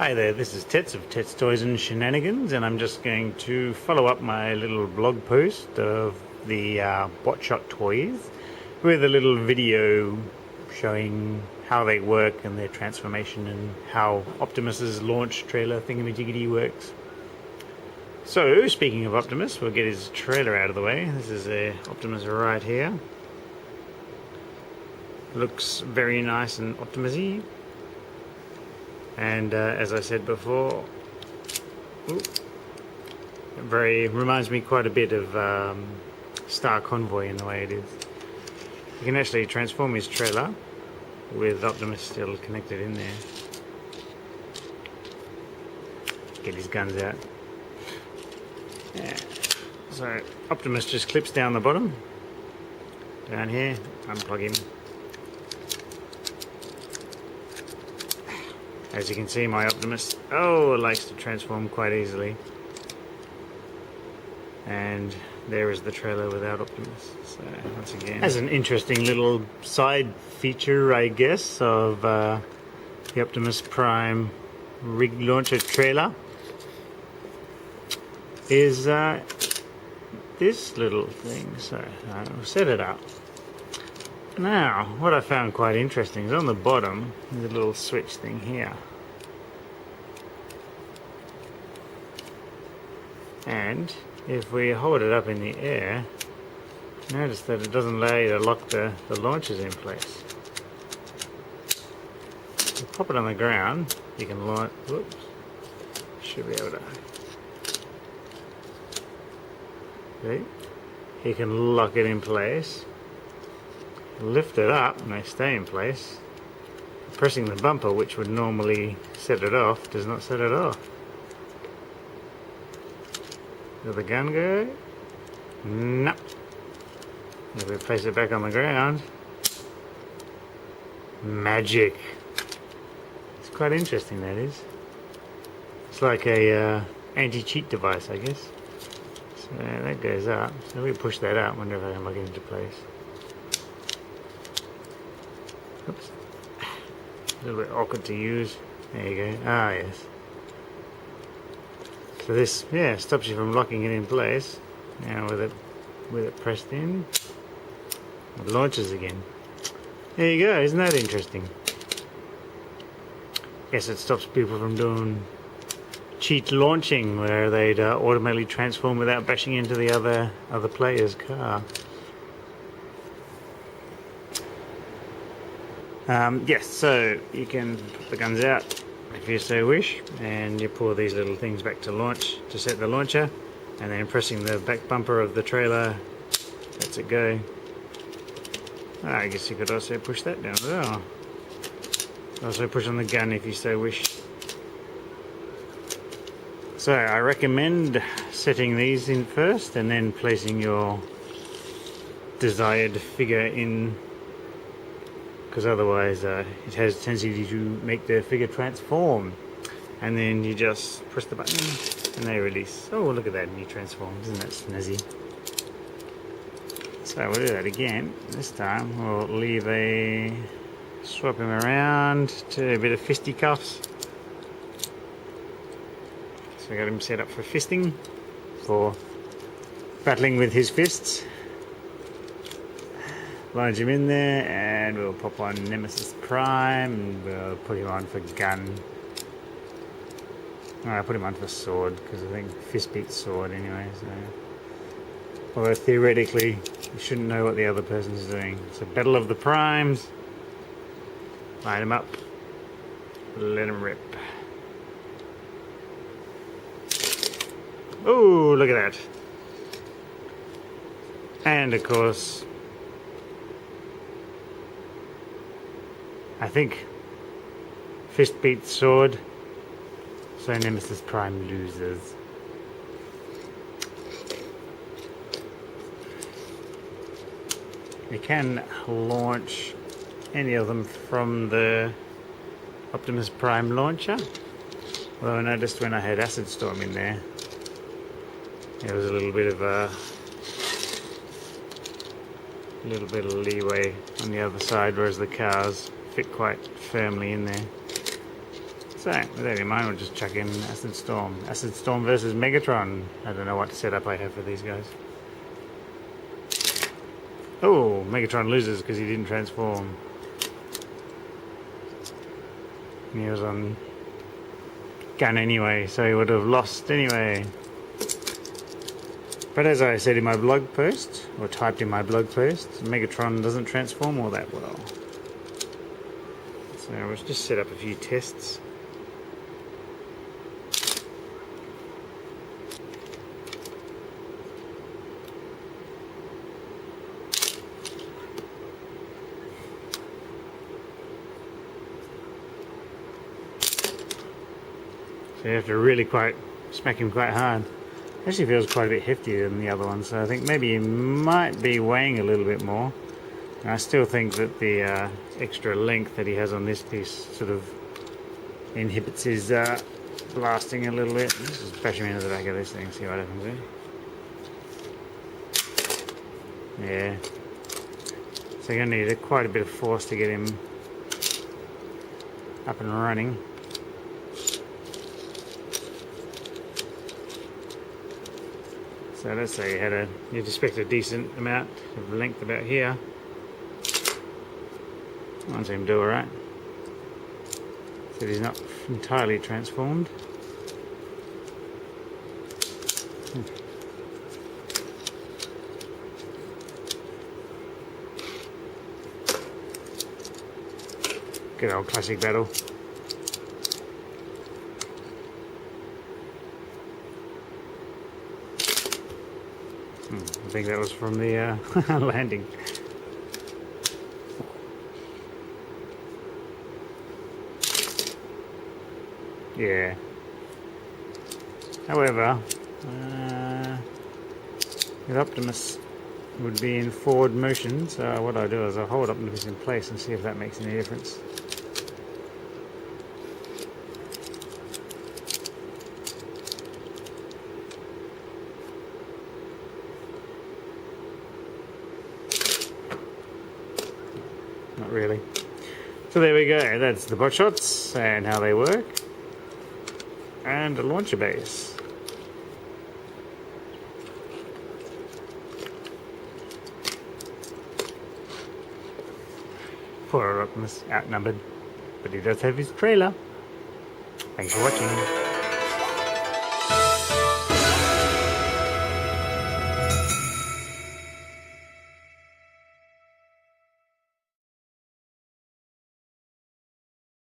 Hi there, this is Tets of Tets Toys and Shenanigans, and I'm just going to follow up my little blog post of the Botshot toys with a little video showing how they work and their transformation and how Optimus's launch trailer thingamajiggy works. So, speaking of Optimus, we'll get his trailer out of the way. This is Optimus right here. Looks very nice and Optimus-y. And as I said before, it reminds me quite a bit of Star Convoy in the way it is. You can actually transform his trailer with Optimus still connected in there. Get his guns out. Yeah. So Optimus just clips down the bottom, down here, unplug him. As you can see, my Optimus likes to transform quite easily. And there is the trailer without Optimus. So once again, as an interesting little side feature, I guess, of the Optimus Prime rig launcher trailer is this little thing. So I'll set it up. Now, what I found quite interesting is on the bottom, there's a little switch thing here. And if we hold it up in the air, notice that it doesn't allow you to lock the launchers in place. You pop it on the ground, you can launch, whoops, should be able to, see? You can lock it in place. Lift it up and they stay in place. Pressing the bumper, which would normally set it off, does not set it off. Does the gun go? No. If we place it back on the ground, magic. It's quite interesting, that is. It's like a anti-cheat device, I guess. So that goes up. So we push that up. Wonder if I can lock it into place. Oops. A little bit awkward to use. There you go. Ah, yes. So this, stops you from locking it in place. Now with it pressed in, it launches again. There you go. Isn't that interesting? Guess it stops people from doing cheat launching, where they'd automatically transform without bashing into the other player's car. Yes, so you can put the guns out if you so wish, and you pull these little things back to launch to set the launcher, and then pressing the back bumper of the trailer lets it go. I guess you could also push that down as well. Also push on the gun if you so wish. So I recommend setting these in first and then placing your desired figure in, because otherwise it has a tendency to make the figure transform, and then you just press the button and they release. Oh, look at that, and you transform. Isn't that snazzy? So we'll do that again. This time we'll swap him around to a bit of fisticuffs. So we got him set up for fisting, for battling with his fists. Launch him in there, and we'll pop on Nemesis Prime, and we'll put him on for gun. I'll put him on for sword, because I think fist beats sword anyway. So, although theoretically, you shouldn't know what the other person's doing. So Battle of the Primes. Line him up. Let him rip. Oh, look at that. And of course, I think fist beats sword, so Nemesis Prime loses. You can launch any of them from the Optimus Prime launcher, although I noticed when I had Acid Storm in there, there was a little bit of leeway on the other side, whereas the cars fit quite firmly in there. So, with that in mind, we'll just chuck in Acid Storm. Acid Storm versus Megatron. I don't know what setup I have for these guys. Oh, Megatron loses because he didn't transform. He was on gun anyway, so he would have lost anyway. But as I said in my blog post, or typed in my blog post, Megatron doesn't transform all that well. So let's just set up a few tests. So you have to really smack him quite hard. Actually feels quite a bit heftier than the other one, so I think maybe he might be weighing a little bit more. And I still think that the extra length that he has on this piece sort of inhibits his blasting a little bit. Let's just bash him into the back of this thing, see what happens there. Yeah. So you're going to need quite a bit of force to get him up and running. So let's say you'd expect a decent amount of length about here. I seem to do alright. So he's not entirely transformed. Good old classic battle. I think that was from the landing. Yeah. However, with Optimus would be in forward motion, so what I do is I hold Optimus in place and see if that makes any difference. Not really. So there we go, that's the bot shots and how they work. And a launcher base. Poor Optimus, outnumbered, but he does have his trailer. Thanks for watching.